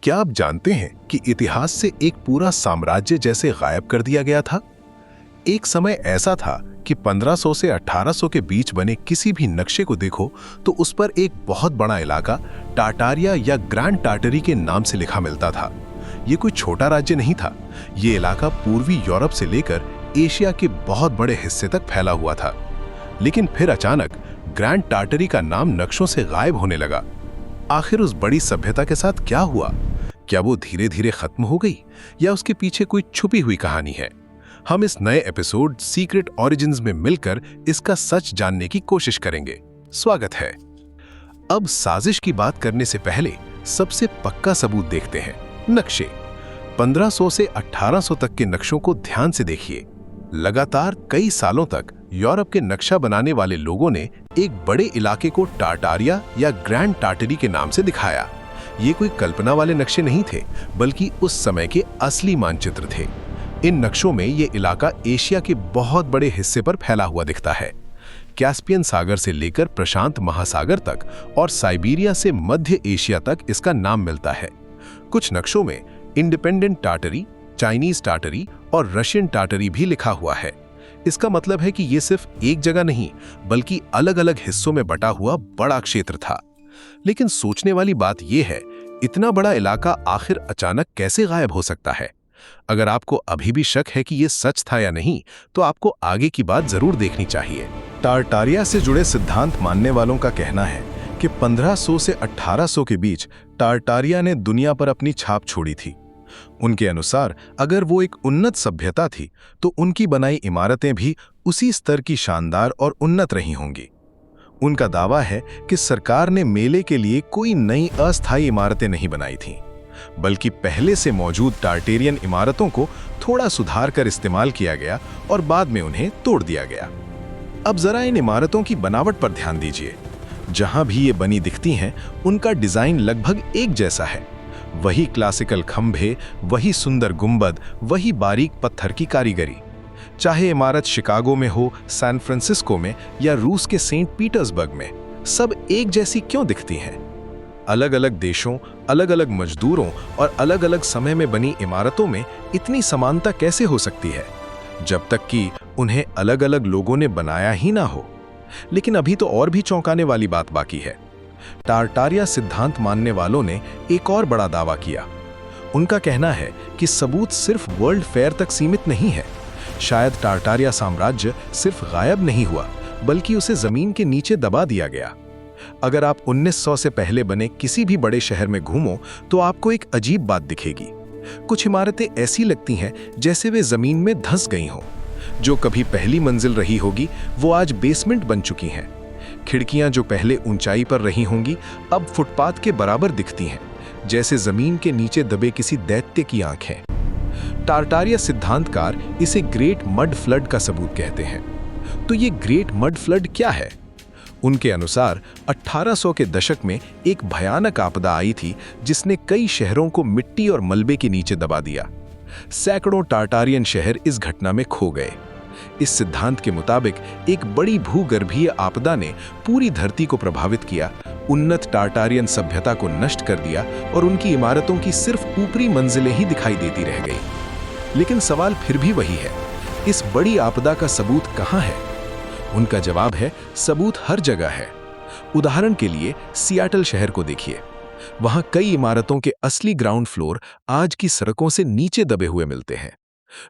क्या आप जानते हैं कि इतिहास से एक पूरा साम्राज्य जैसे गायब कर दिया गया था? एक समय ऐसा था कि 1500 से 1800 के बीच बने किसी भी नक्शे को देखो तो उस पर एक बहुत बड़ा इलाका टाटारिया या ग्रैंड टार्टरी के नाम से लिखा मिलता था। ये कोई छोटा राज्य नहीं था। ये इलाका पूर्वी यूरोप से लेकर एशिया के बहुत बड़े हिस्से तक फैला हुआ था। लेकिन फिर अचानक ग्रैंड टार्टरी का नाम नक्शों से गायब होने लगा। आखिर उस बड़ी सभ्यता के साथ क्या हुआ? क्या वो धीरे धीरे खत्म हो गई या उसके पीछे कोई छुपी हुई कहानी है? हम इस नए एपिसोड सीक्रेट ओरिजिन्स में मिलकर इसका सच जानने की कोशिश करेंगे। स्वागत है। अब साजिश की बात करने से पहले सबसे पक्का सबूत देखते हैं, नक्शे। 1500 से 1800 तक के नक्शों को ध्यान से देखिए। लगातार कई सालों तक यूरोप के नक्शा बनाने वाले लोगों ने एक बड़े इलाके को टाटारिया या ग्रैंड टार्टरी के नाम से दिखाया। ये कोई कल्पना वाले नक्शे नहीं थे, बल्कि उस समय के असली मानचित्र थे। इन नक्शों में ये इलाका एशिया के बहुत बड़े हिस्से पर फैला हुआ दिखता है। कैस्पियन सागर से लेकर प्रशांत महासागर तक और साइबेरिया से मध्य एशिया तक इसका नाम मिलता है। कुछ नक्शों में इंडिपेंडेंट टार्टरी, चाइनीज टार्टरी और रशियन टार्टरी भी लिखा हुआ है। इसका मतलब है कि ये सिर्फ एक जगह नहीं, बल्कि अलग अलग हिस्सों में बटा हुआ बड़ा क्षेत्र था। लेकिन सोचने वाली बात यह है, इतना बड़ा इलाका आखिर अचानक कैसे गायब हो सकता है? अगर आपको अभी भी शक है कि यह सच था या नहीं, तो आपको आगे की बात जरूर देखनी चाहिए। टार्टारिया से जुड़े सिद्धांत मानने वालों का कहना है कि 1500 से 1800 के बीच टार्टारिया ने दुनिया पर अपनी छाप छोड़ी थी। उनके अनुसार अगर वो एक उन्नत सभ्यता थी, तो उनकी बनाई इमारतें भी उसी स्तर की शानदार और उन्नत रही होंगी। उनका दावा है कि सरकार ने मेले के लिए कोई नई अस्थायी इमारतें नहीं बनाई थीं, बल्कि पहले से मौजूद टार्टेरियन इमारतों को थोड़ा सुधार कर इस्तेमाल किया गया और बाद में उन्हें तोड़ दिया गया। अब जरा इन इमारतों की बनावट पर ध्यान दीजिए। जहां भी ये बनी दिखती हैं, उनका डिजाइन लगभग एक जैसा है। वही क्लासिकल खंभे, वही सुंदर गुंबद, वही बारीक पत्थर की कारीगरी। चाहे इमारत शिकागो में हो, सैन फ्रांसिस्को में या रूस के सेंट पीटर्सबर्ग में, सब एक जैसी क्यों दिखती हैं? अलग अलग देशों, अलग अलग मजदूरों और अलग अलग समय में बनी इमारतों में इतनी समानता कैसे हो सकती है, जब तक कि उन्हें अलग अलग लोगों ने बनाया ही ना हो? लेकिन अभी तो और भी चौंकाने वाली बात बाकी है। टार्टारिया सिद्धांत मानने वालों ने एक और बड़ा दावा किया। उनका कहना है कि सबूत सिर्फ वर्ल्ड फेयर तक सीमित नहीं है। शायद टार्टारिया साम्राज्य सिर्फ गायब नहीं हुआ, बल्कि उसे जमीन के नीचे दबा दिया गया। अगर आप 1900 से पहले बने किसी भी बड़े शहर में घूमो, तो आपको एक अजीब बात दिखेगी। कुछ इमारतें ऐसी लगती हैं जैसे वे जमीन में धंस गई हों। जो कभी पहली मंजिल रही होगी, वो आज बेसमेंट बन चुकी हैं। खिड़कियां जो पहले ऊंचाई पर रही होंगी, अब फुटपाथ के बराबर दिखती हैं, जैसे जमीन के नीचे दबे किसी दैत्य की आंखें। टार्टारिया सिद्धांतकार इसे ग्रेट मड फ्लड का सबूत कहते हैं। तो ये ग्रेट मड फ्लड क्या है? उनके अनुसार 1800 के दशक में एक भयानक आपदा आई थी, जिसने कई शहरों को मिट्टी और मलबे के नीचे दबा दिया। सैकड़ों टार्टारियन शहर इस घटना में खो गए। इस सिद्धांत के मुताबिक एक बड़ी भूगर्भीय आपदा ने पूरी धरती को प्रभावित किया, उन्नत टार्टारियन सभ्यता को नष्ट कर दिया और उनकी इमारतों की सिर्फ ऊपरी मंजिलें ही दिखाई देती रह गई। लेकिन सवाल फिर भी वही है, इस बड़ी आपदा का सबूत कहाँ है? उनका जवाब है, सबूत हर जगह है। उदाहरण के लिए सियाटल शहर को देखिए। वहां कई इमारतों के असली ग्राउंड फ्लोर आज की सड़कों से नीचे दबे हुए मिलते हैं।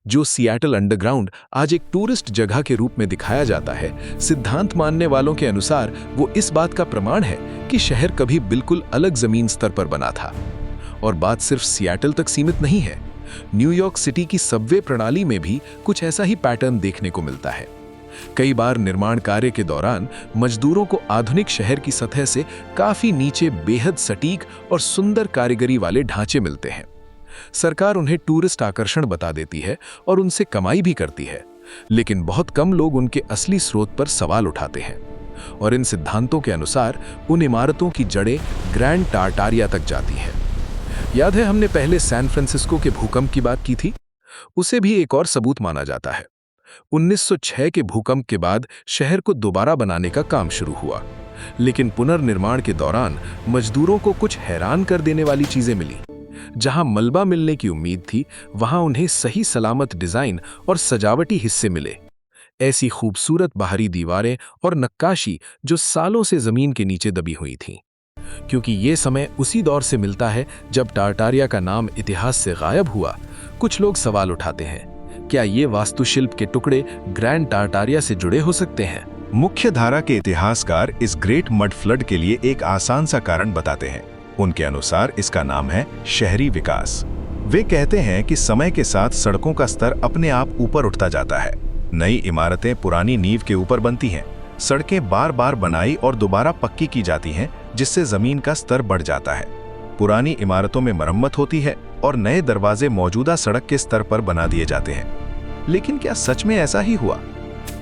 जो सियाटल अंडरग्राउंड आज एक टूरिस्ट जगह के रूप में दिखाया जाता है, सिद्धांत मानने वालों के अनुसार वो इस बात का प्रमाण है कि शहर कभी बिल्कुल अलग जमीन स्तर पर बना था। और बात सिर्फ सियाटल तक सीमित नहीं है। न्यूयॉर्क सिटी की सबवे प्रणाली में भी कुछ ऐसा ही पैटर्न देखने को मिलता है। कई बार निर्माण कार्य के दौरान मजदूरों को आधुनिक शहर की सतह से काफी नीचे बेहद सटीक और सुंदर कारीगरी वाले ढांचे मिलते हैं। सरकार उन्हें टूरिस्ट आकर्षण बता देती है और उनसे कमाई भी करती है, लेकिन बहुत कम लोग उनके असली स्रोत पर सवाल उठाते हैं। और इन सिद्धांतों के अनुसार उन इमारतों की जड़ें ग्रैंड टार्टारिया तक जाती हैं। याद है हमने पहले सैन फ्रांसिस्को के भूकंप की बात की थी? उसे भी एक और सबूत माना जाता है। 1906 के भूकंप के बाद शहर को दोबारा बनाने का काम शुरू हुआ, लेकिन पुनर्निर्माण के दौरान मजदूरों को कुछ हैरान कर देने वाली चीजें मिली। जहां मलबा मिलने की उम्मीद थी, वहां उन्हें सही सलामत डिजाइन और सजावटी हिस्से मिले। ऐसी खूबसूरत बाहरी दीवारें और नक्काशी जो सालों से जमीन के नीचे दबी हुई थीं। क्योंकि ये समय उसी दौर से मिलता है जब टारटारिया का नाम इतिहास से गायब हुआ, कुछ लोग सवाल उठाते हैं, क्या ये वास्तुशिल्प के टुकड़े ग्रैंड टारटारिया से जुड़े हो सकते हैं? मुख्य धारा के इतिहासकार इस ग्रेट मड फ्लड के लिए एक आसान सा कारण बताते हैं। उनके अनुसार इसका नाम है शहरी विकास। वे कहते हैं कि समय के साथ सड़कों का स्तर अपने आप ऊपर उठता जाता है। नई इमारतें पुरानी नींव के ऊपर बनती हैं, सड़कें बार बार बनाई और दोबारा पक्की की जाती हैं, जिससे जमीन का स्तर बढ़ जाता है। पुरानी इमारतों में मरम्मत होती है और नए दरवाजे मौजूदा सड़क के स्तर पर बना दिए जाते हैं। लेकिन क्या सच में ऐसा ही हुआ?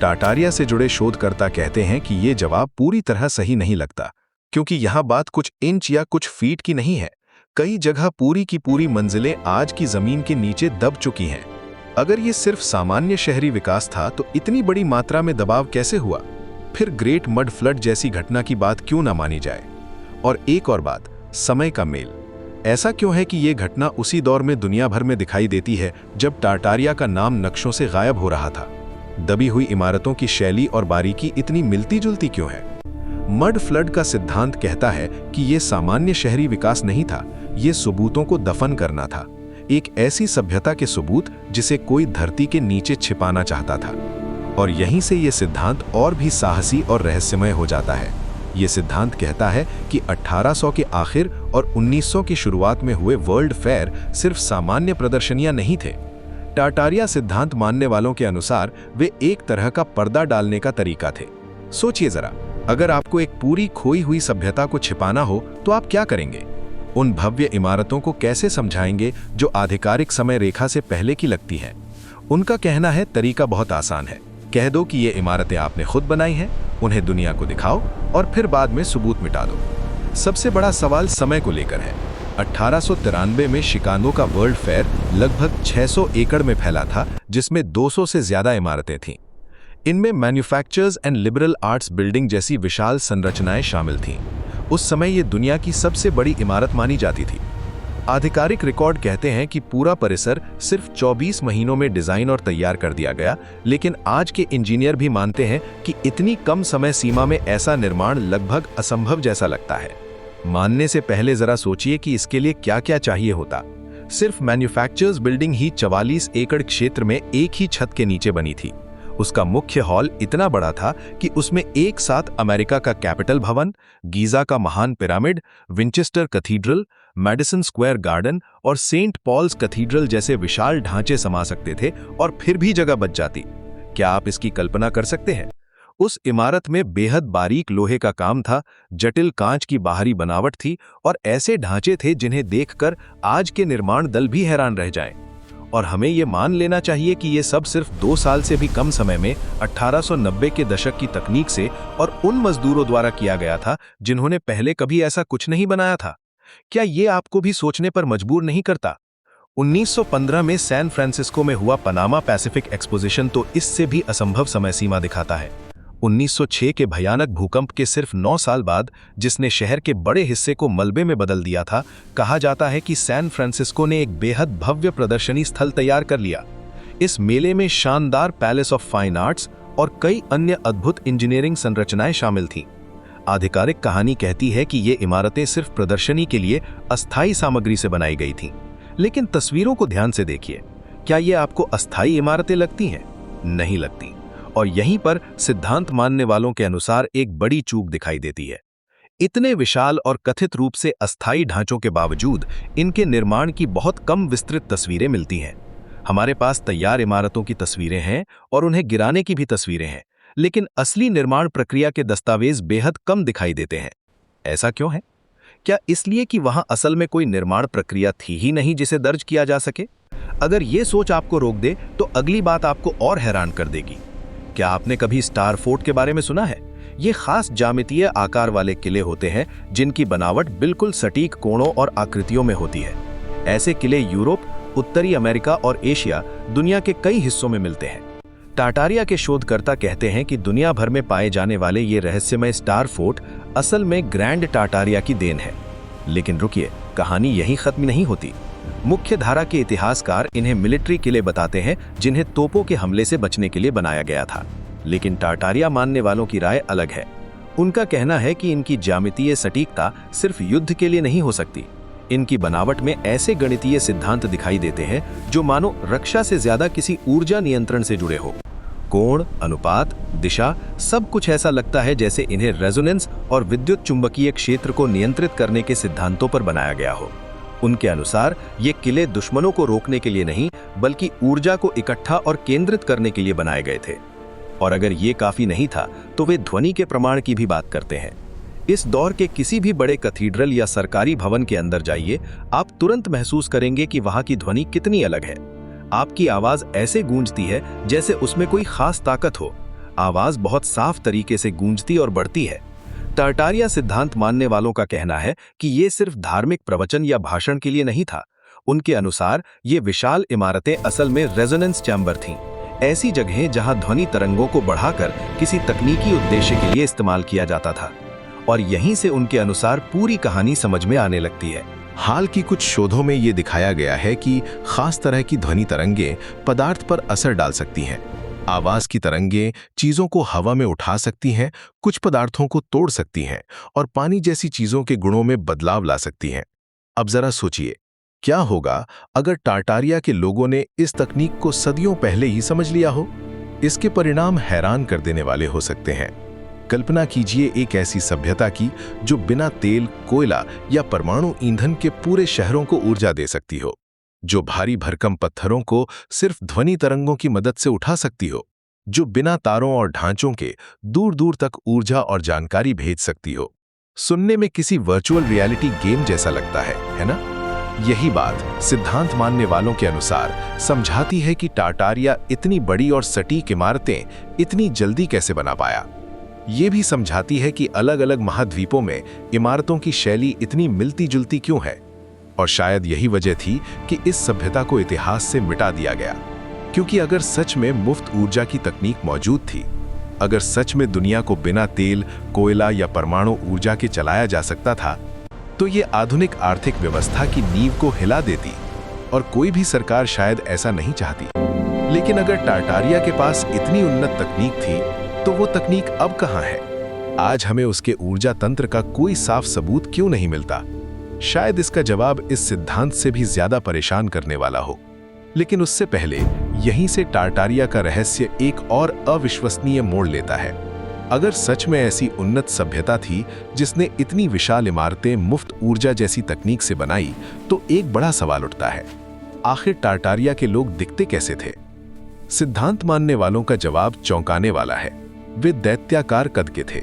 टारटारिया से जुड़े शोधकर्ता कहते हैं कि ये जवाब पूरी तरह सही नहीं लगता, क्योंकि यहाँ बात कुछ इंच या कुछ फीट की नहीं है। कई जगह पूरी की पूरी मंजिलें आज की जमीन के नीचे दब चुकी हैं। अगर ये सिर्फ सामान्य शहरी विकास था तो इतनी बड़ी मात्रा में दबाव कैसे हुआ? फिर ग्रेट मड फ्लड जैसी घटना की बात क्यों ना मानी जाए? और एक और बात, समय का मेल। ऐसा क्यों है कि ये घटना उसी दौर में दुनिया भर में दिखाई देती है जब टारटारिया का नाम नक्शों से गायब हो रहा था? दबी हुई इमारतों की शैली और बारीकी इतनी मिलती जुलती क्यों है? मड फ्लड का सिद्धांत कहता है कि ये सामान्य शहरी विकास नहीं था, ये सबूतों को दफन करना था। एक ऐसी सभ्यता के सबूत जिसे कोई धरती के नीचे छिपाना चाहता था। और यहीं से ये सिद्धांत और भी साहसी और रहस्यमय हो जाता है। ये सिद्धांत कहता है कि 1800 के आखिर और 1900 की शुरुआत में हुए वर्ल्ड फेयर सिर्फ सामान्य प्रदर्शनियां नहीं थे। टारटारिया सिद्धांत मानने वालों के अनुसार वे एक तरह का पर्दा डालने का तरीका थे। सोचिए जरा, अगर आपको एक पूरी खोई हुई सभ्यता को छिपाना हो तो आप क्या करेंगे? उन भव्य इमारतों को कैसे समझाएंगे जो आधिकारिक समय रेखा से पहले की लगती हैं? उनका कहना है, तरीका बहुत आसान है। कह दो कि ये इमारतें आपने खुद बनाई हैं, उन्हें दुनिया को दिखाओ और फिर बाद में सबूत मिटा दो। सबसे बड़ा सवाल समय को लेकर है। 1893 में शिकागो का वर्ल्ड फेयर लगभग 600 एकड़ में फैला था, जिसमें 200 से ज्यादा इमारतें थीं। इनमें manufacturers and liberal arts building जैसी विशाल संरचनाएं शामिल थीं। उस समय ये दुनिया की सबसे बड़ी इमारत मानी जाती थी। आधिकारिक रिकॉर्ड कहते हैं कि पूरा परिसर सिर्फ 24 महीनों में डिजाइन और तैयार कर दिया गया, लेकिन आज के इंजीनियर भी मानते हैं कि इतनी कम समय सीमा में ऐसा निर्माण लगभग असंभव जैसा लगता है। मानने से पहले जरा सोचिए कि इसके लिए क्या क्या चाहिए होता। सिर्फ मैन्युफैक्चरर्स बिल्डिंग ही 44 एकड़ क्षेत्र में एक ही छत के नीचे बनी थी। उसका मुख्य हॉल इतना बड़ा था कि उसमें एक साथ अमेरिका का कैपिटल भवन, गीजा का महान pyramid, Winchester cathedral, Madison Square garden और सेंट पॉल्स कैथीड्रल जैसे विशाल ढांचे समा सकते थे, और फिर भी जगह बच जाती। क्या आप इसकी कल्पना कर सकते हैं? उस इमारत में बेहद बारीक लोहे का काम था, जटिल कांच की बाहरी बनावट थी और ऐसे ढांचे थे जिन्हें देखकर आज के निर्माण दल भी हैरान रह जाएं। और हमें ये मान लेना चाहिए कि ये सब सिर्फ 2 साल से भी कम समय में 1890 के दशक की तकनीक से और उन मजदूरों द्वारा किया गया था जिन्होंने पहले कभी ऐसा कुछ नहीं बनाया था। क्या ये आपको भी सोचने पर मजबूर नहीं करता? 1915 में सैन फ्रांसिस्को में हुआ पनामा पैसिफिक एक्सपोजिशन तो इससे भी असंभव समय सीमा दिखाता है। 1906 के भयानक भूकंप के सिर्फ 9 साल बाद, जिसने शहर के बड़े हिस्से को मलबे में बदल दिया था, कहा जाता है कि सैन फ्रांसिस्को ने एक बेहद भव्य प्रदर्शनी स्थल तैयार कर लिया। इस मेले में शानदार पैलेस ऑफ फाइन आर्ट्स और कई अन्य अद्भुत इंजीनियरिंग संरचनाएं शामिल थीं। आधिकारिक कहानी कहती है कि ये इमारतें सिर्फ प्रदर्शनी के लिए अस्थायी सामग्री से बनाई गई थीं। लेकिन तस्वीरों को ध्यान से देखिए, क्या ये आपको अस्थायी इमारतें लगती हैं? नहीं लगती। और यहीं पर सिद्धांत मानने वालों के अनुसार एक बड़ी चूक दिखाई देती है। इतने विशाल और कथित रूप से अस्थायी ढांचों के बावजूद इनके निर्माण की बहुत कम विस्तृत तस्वीरें मिलती हैं। हमारे पास तैयार इमारतों की तस्वीरें हैं और उन्हें गिराने की भी तस्वीरें हैं, लेकिन असली निर्माण प्रक्रिया के दस्तावेज बेहद कम दिखाई देते हैं। ऐसा क्यों है? क्या इसलिए कि वहां असल में कोई निर्माण प्रक्रिया थी ही नहीं जिसे दर्ज किया जा सके? अगर ये सोच आपको रोक दे तो अगली बात आपको और हैरान कर देगी। क्या आपने कभी स्टार फोर्ट के बारे में सुना है? ये खास ज्यामितीय आकार वाले किले होते हैं जिनकी बनावट बिल्कुल सटीक कोणों और आकृतियों में होती है। ऐसे किले यूरोप, उत्तरी अमेरिका और एशिया दुनिया के कई हिस्सों में मिलते हैं। टारटारिया के शोधकर्ता कहते हैं कि दुनिया भर में पाए जाने वाले ये रहस्यमय स्टार फोर्ट असल में ग्रैंड टारटारिया की देन है। लेकिन रुकिए, कहानी यहीं खत्म नहीं होती। मुख्य धारा के इतिहासकार इन्हें मिलिट्री किले बताते हैं जिन्हें तोपों के हमले से बचने के लिए बनाया गया था। लेकिन टारटारिया मानने वालों की राय अलग है। उनका कहना है कि इनकी ज्यामितीय सटीकता सिर्फ युद्ध के लिए नहीं हो सकती। इनकी बनावट में ऐसे गणितीय सिद्धांत दिखाई देते हैं जो मानो रक्षा से ज्यादा किसी ऊर्जा नियंत्रण से जुड़े हो। कोण, अनुपात, दिशा, सब कुछ ऐसा लगता है जैसे इन्हें रेजोनेंस और विद्युत चुंबकीय क्षेत्र को नियंत्रित करने के सिद्धांतों पर बनाया गया हो। उनके अनुसार ये किले दुश्मनों को रोकने के लिए नहीं बल्कि ऊर्जा को इकट्ठा और केंद्रित करने के लिए बनाए गए थे। और अगर ये काफी नहीं था तो वे ध्वनि के प्रमाण की भी बात करते हैं। इस दौर के किसी भी बड़े कैथेड्रल या सरकारी भवन के अंदर जाइए, आप तुरंत महसूस करेंगे कि वहां की ध्वनि कितनी अलग है। आपकी आवाज ऐसे गूंजती है जैसे उसमें कोई खास ताकत हो। आवाज बहुत साफ तरीके से गूंजती और बढ़ती है। टारटारिया सिद्धांत मानने वालों का कहना है कि ये सिर्फ धार्मिक प्रवचन या भाषण के लिए नहीं था। उनके अनुसार ये विशाल इमारतें असल में रेजोनेंस चैम्बर थीं, ऐसी जगहें जहां ध्वनि तरंगों को बढ़ाकर किसी तकनीकी उद्देश्य के लिए इस्तेमाल किया जाता था। और यहीं से उनके अनुसार पूरी कहानी समझ में आने लगती है। हाल की कुछ शोधों में ये दिखाया गया है कि खास तरह की ध्वनि तरंगें पदार्थ पर असर डाल सकती हैं। आवाज की तरंगें चीजों को हवा में उठा सकती हैं, कुछ पदार्थों को तोड़ सकती हैं और पानी जैसी चीजों के गुणों में बदलाव ला सकती हैं। अब जरा सोचिए, क्या होगा अगर टारटारिया के लोगों ने इस तकनीक को सदियों पहले ही समझ लिया हो? इसके परिणाम हैरान कर देने वाले हो सकते हैं। कल्पना कीजिए एक ऐसी सभ्यता की जो बिना तेल, कोयला या परमाणु ईंधन के पूरे शहरों को ऊर्जा दे सकती हो, जो भारी भरकम पत्थरों को सिर्फ ध्वनि तरंगों की मदद से उठा सकती हो, जो बिना तारों और ढांचों के दूर दूर तक ऊर्जा और जानकारी भेज सकती हो। सुनने में किसी वर्चुअल रियलिटी गेम जैसा लगता है ना? यही बात सिद्धांत मानने वालों के अनुसार समझाती है कि टारटारिया इतनी बड़ी और सटीक इमारतें इतनी जल्दी कैसे बना पाया। ये भी समझाती है कि अलग अलग महाद्वीपों में इमारतों की शैली इतनी मिलती जुलती क्यों है। और शायद यही वजह थी कि इस सभ्यता को इतिहास से मिटा दिया गया। क्योंकि अगर सच में मुफ्त ऊर्जा की तकनीक मौजूद थी, अगर सच में दुनिया को बिना तेल, कोयला या परमाणु ऊर्जा के चलाया जा सकता था, तो ये आधुनिक आर्थिक व्यवस्था की नींव को हिला देती। और कोई भी सरकार शायद ऐसा नहीं चाहती। लेकिन अगर टारटारिया के पास इतनी उन्नत तकनीक थी, तो वो तकनीक अब कहाँ है? आज हमें उसके ऊर्जा तंत्र का कोई साफ सबूत क्यों नहीं मिलता? शायद इसका जवाब इस सिद्धांत से भी ज्यादा परेशान करने वाला हो। लेकिन उससे पहले यहीं से टारटारिया का रहस्य एक और अविश्वसनीय मोड़ लेता है। अगर सच में ऐसी उन्नत सभ्यता थी जिसने इतनी विशाल इमारतें मुफ्त ऊर्जा जैसी तकनीक से बनाई, तो एक बड़ा सवाल उठता है, आखिर टारटारिया के लोग दिखते कैसे थे? सिद्धांत मानने वालों का जवाब चौंकाने वाला है। वे दैत्याकार कद के थे।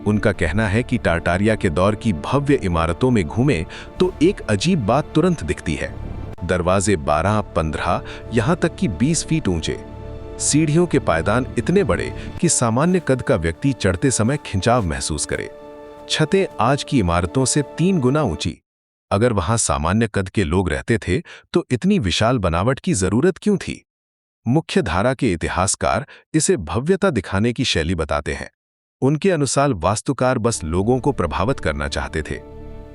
उनका कहना है कि टारटारिया के दौर की भव्य इमारतों में घूमे तो एक अजीब बात तुरंत दिखती है। दरवाजे 12, 15, यहां तक कि 20 फीट ऊंचे। सीढ़ियों के पायदान इतने बड़े कि सामान्य कद का व्यक्ति चढ़ते समय खिंचाव महसूस करे। छतें आज की इमारतों से 3 गुना ऊंची। अगर वहां सामान्य कद के लोग रहते थे तो इतनी विशाल बनावट की जरूरत क्यों थी? मुख्य धारा के इतिहासकार इसे भव्यता दिखाने की शैली बताते हैं। उनके अनुसार वास्तुकार बस लोगों को प्रभावित करना चाहते थे।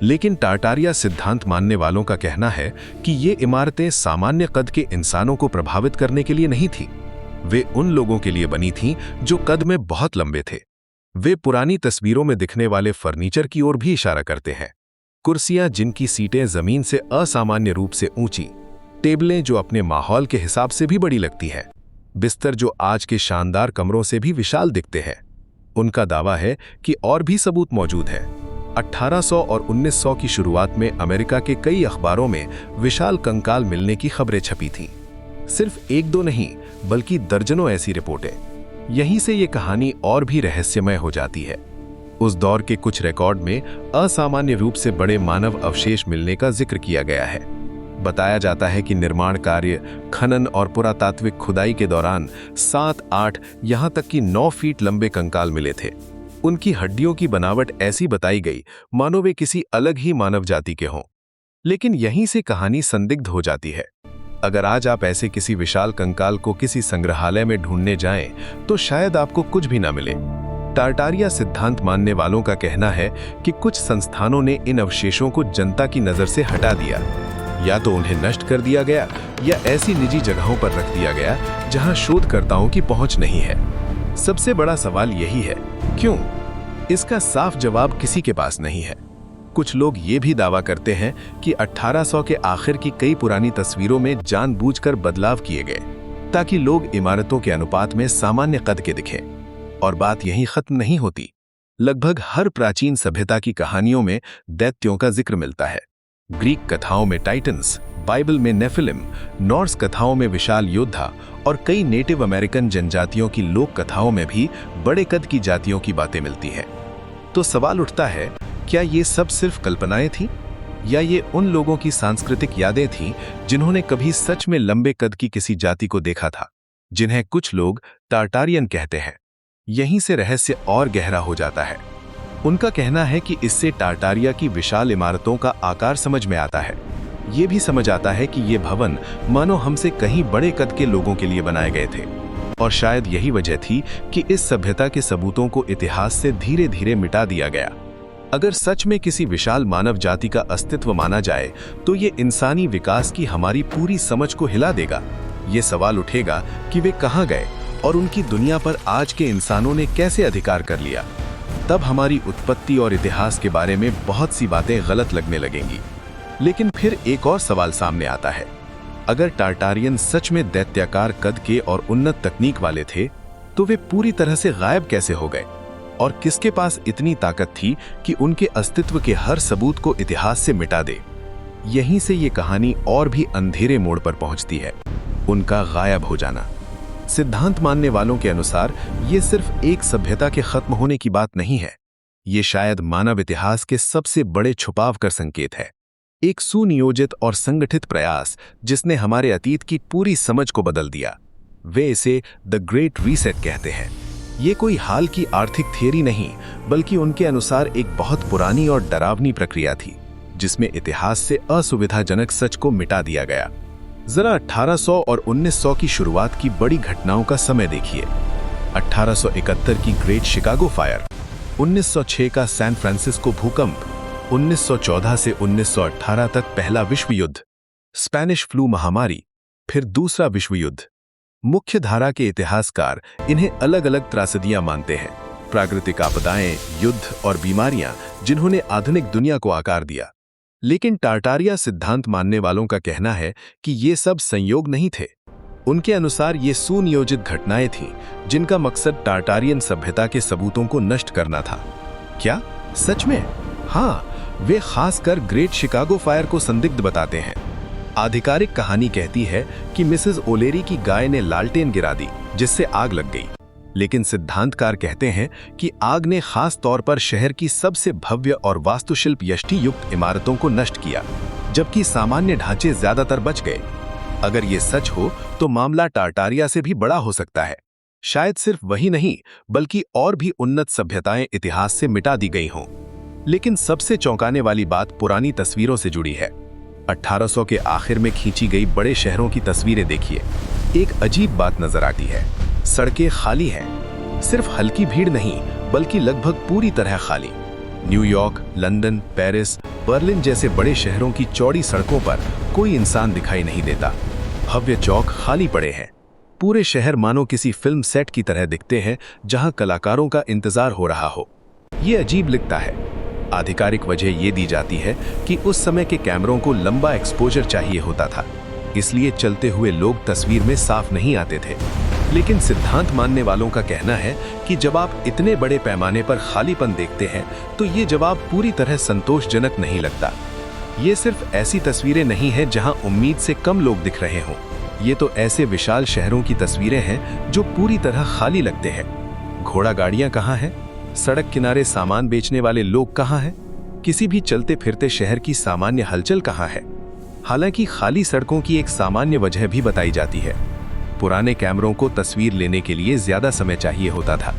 लेकिन टारटारिया सिद्धांत मानने वालों का कहना है कि ये इमारतें सामान्य कद के इंसानों को प्रभावित करने के लिए नहीं थी। वे उन लोगों के लिए बनी थीं जो कद में बहुत लंबे थे। वे पुरानी तस्वीरों में दिखने वाले फर्नीचर की ओर भी इशारा करते हैं। कुर्सियां जिनकी सीटें जमीन से असामान्य रूप से ऊंची, टेबलें जो अपने माहौल के हिसाब से भी बड़ी लगती हैं, बिस्तर जो आज के शानदार कमरों से भी विशाल दिखते हैं। उनका दावा है कि और भी सबूत मौजूद है। 1800 और 1900 की शुरुआत में अमेरिका के कई अखबारों में विशाल कंकाल मिलने की खबरें छपी थीं। सिर्फ 1-2 नहीं बल्कि दर्जनों ऐसी रिपोर्टें। यहीं से ये कहानी और भी रहस्यमय हो जाती है। उस दौर के कुछ रिकॉर्ड में असामान्य रूप से बड़े मानव अवशेष मिलने का जिक्र किया गया है। बताया जाता है कि निर्माण कार्य, खनन और पुरातात्विक खुदाई के दौरान 7, 8, यहां तक कि 9 फीट लंबे कंकाल मिले थे। उनकी हड्डियों की बनावट ऐसी बताई गई मानो वे किसी अलग ही मानव जाति के हों। लेकिन यहीं से कहानी संदिग्ध हो जाती है। अगर आज आप ऐसे किसी विशाल कंकाल को किसी संग्रहालय में ढूंढने जाएं, तो शायद आपको कुछ भी ना मिले। टारटारिया सिद्धांत मानने वालों का कहना है कि कुछ संस्थानों ने इन अवशेषों को जनता की नजर से हटा दिया। या तो उन्हें नष्ट कर दिया गया या ऐसी निजी जगहों पर रख दिया गया जहां शोधकर्ताओं की पहुंच नहीं है। सबसे बड़ा सवाल यही है, क्यों? इसका साफ जवाब किसी के पास नहीं है। कुछ लोग ये भी दावा करते हैं कि 1800 के आखिर की कई पुरानी तस्वीरों में जानबूझकर बदलाव किए गए ताकि लोग इमारतों के अनुपात में सामान्य कद के दिखें। और बात यहीं खत्म नहीं होती। लगभग हर प्राचीन सभ्यता की कहानियों में दैत्यों का जिक्र मिलता है। ग्रीक कथाओं में टाइटन्स, बाइबल में नेफिलिम, नॉर्स कथाओं में विशाल योद्धा और कई नेटिव अमेरिकन जनजातियों की लोक कथाओं में भी बड़े कद की जातियों की बातें मिलती हैं। तो सवाल उठता है, क्या ये सब सिर्फ कल्पनाएं थीं? या ये उन लोगों की सांस्कृतिक यादें थीं जिन्होंने कभी सच में लंबे कद की किसी जाति को देखा था, जिन्हें कुछ लोग टार्टारियन कहते हैं? यहीं से रहस्य और गहरा हो जाता है। उनका कहना है कि इससे टार्टारिया की विशाल इमारतों का आकार समझ में आता है। ये भी समझ आता है कि ये भवन मानो हमसे कहीं बड़े कद के लोगों के लिए बनाए गए थे। और शायद यही वजह थी कि इस सभ्यता के सबूतों को इतिहास से धीरे धीरे मिटा दिया गया। अगर सच में किसी विशाल मानव जाति का अस्तित्व माना जाए तो ये इंसानी विकास की हमारी पूरी समझ को हिला देगा। ये सवाल उठेगा कि वे कहाँ गए और उनकी दुनिया पर आज के इंसानों ने कैसे अधिकार कर लिया। तब हमारी उत्पत्ति और इतिहास के बारे में बहुत सी बातें गलत लगने लगेंगी। लेकिन फिर एक और सवाल सामने आता है, अगर टार्टारियन सच में दैत्याकार कद के और उन्नत तकनीक वाले थे तो वे पूरी तरह से गायब कैसे हो गए? और किसके पास इतनी ताकत थी कि उनके अस्तित्व के हर सबूत को इतिहास से मिटा दे? यहीं से ये कहानी और भी अंधेरे मोड़ पर पहुंचती है, उनका गायब हो जाना। सिद्धांत मानने वालों के अनुसार ये सिर्फ एक सभ्यता के खत्म होने की बात नहीं है। ये शायद मानव इतिहास के सबसे बड़े छुपाव का संकेत है। एक सुनियोजित और संगठित प्रयास जिसने हमारे अतीत की पूरी समझ को बदल दिया। वे इसे द ग्रेट रीसेट कहते हैं। ये कोई हाल की आर्थिक थियरी नहीं, बल्कि उनके अनुसार एक बहुत पुरानी और डरावनी प्रक्रिया थी जिसमें इतिहास से असुविधाजनक सच को मिटा दिया गया। जरा 1800 और 1900 की शुरुआत की बड़ी घटनाओं का समय देखिए। 1871 की ग्रेट शिकागो फायर, 1906 का सैन फ्रांसिस्को भूकंप, 1914 से 1918 तक पहला विश्व युद्ध, स्पेनिश फ्लू महामारी, फिर दूसरा विश्व युद्ध। मुख्य धारा के इतिहासकार इन्हें अलग अलग त्रासदियां मानते हैं, प्राकृतिक आपदाएं, युद्ध और बीमारियां जिन्होंने आधुनिक दुनिया को आकार दिया। लेकिन टार्टारिया सिद्धांत मानने वालों का कहना है कि ये सब संयोग नहीं थे। उनके अनुसार ये सुनियोजित घटनाएं थीं जिनका मकसद टार्टारियन सभ्यता के सबूतों को नष्ट करना था। क्या सच में? हाँ, वे खासकर ग्रेट शिकागो फायर को संदिग्ध बताते हैं। आधिकारिक कहानी कहती है कि मिसेस ओलेरी की गाय ने लालटेन गिरा दी जिससे आग लग गई। लेकिन सिद्धांतकार कहते हैं कि आग ने खास तौर पर शहर की सबसे भव्य और वास्तुशिल्प यष्टि युक्त इमारतों को नष्ट किया, जबकि सामान्य ढांचे ज्यादातर बच गए। अगर ये सच हो तो मामला टार्टारिया से भी बड़ा हो सकता है। शायद सिर्फ वही नहीं, बल्कि और भी उन्नत सभ्यताएं इतिहास से मिटा दी गई हों। लेकिन सबसे चौंकाने वाली बात पुरानी तस्वीरों से जुड़ी है। 1800 के आखिर में खींची गई बड़े शहरों की तस्वीरें देखिए। एक अजीब बात नजर आती है, सड़कें खाली हैं। सिर्फ हल्की भीड़ नहीं, बल्कि लगभग पूरी तरह खाली। न्यूयॉर्क, लंदन, पेरिस, बर्लिन जैसे बड़े शहरों की चौड़ी सड़कों पर कोई इंसान दिखाई नहीं देता। भव्य चौक खाली पड़े हैं। पूरे शहर मानो किसी फिल्म सेट की तरह दिखते हैं जहां कलाकारों का इंतजार हो रहा हो। ये अजीब लिखता है। आधिकारिक वजह ये दी जाती है कि उस समय के कैमरों को लंबा एक्सपोजर चाहिए होता था, इसलिए चलते हुए लोग तस्वीर में साफ नहीं आते थे। लेकिन सिद्धांत मानने वालों का कहना है कि जब आप इतने बड़े पैमाने पर खालीपन देखते हैं तो ये जवाब पूरी तरह संतोषजनक नहीं लगता। ये सिर्फ ऐसी तस्वीरें नहीं हैं जहां उम्मीद से कम लोग दिख रहे हों। ये तो ऐसे विशाल शहरों की तस्वीरें हैं जो पूरी तरह खाली लगते हैं। घोड़ा गाड़ियां कहाँ हैं? सड़क किनारे सामान बेचने वाले लोग कहाँ हैं? किसी भी चलते फिरते शहर की सामान्य हलचल कहाँ है? हालांकि खाली सड़कों की एक सामान्य वजह भी बताई जाती है। पुराने कैमरों को तस्वीर लेने के लिए ज्यादा समय चाहिए होता था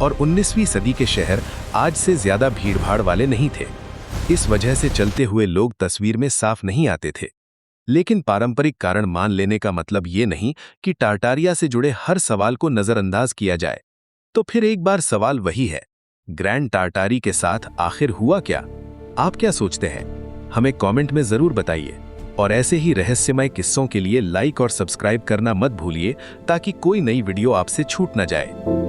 और 19वीं सदी के शहर आज से ज्यादा भीड़भाड़ वाले नहीं थे। इस वजह से चलते हुए लोग तस्वीर में साफ नहीं आते थे। लेकिन पारंपरिक कारण मान लेने का मतलब ये नहीं कि टार्टारिया से जुड़े हर सवाल को नजरअंदाज किया जाए। तो फिर एक बार सवाल वही है, ग्रैंड टार्टारी के साथ आखिर हुआ क्या? आप क्या सोचते हैं? हमें कमेंट में जरूर बताइए और ऐसे ही रहस्यमय किस्सों के लिए लाइक और सब्सक्राइब करना मत भूलिए ताकि कोई नई वीडियो आपसे छूट न जाए।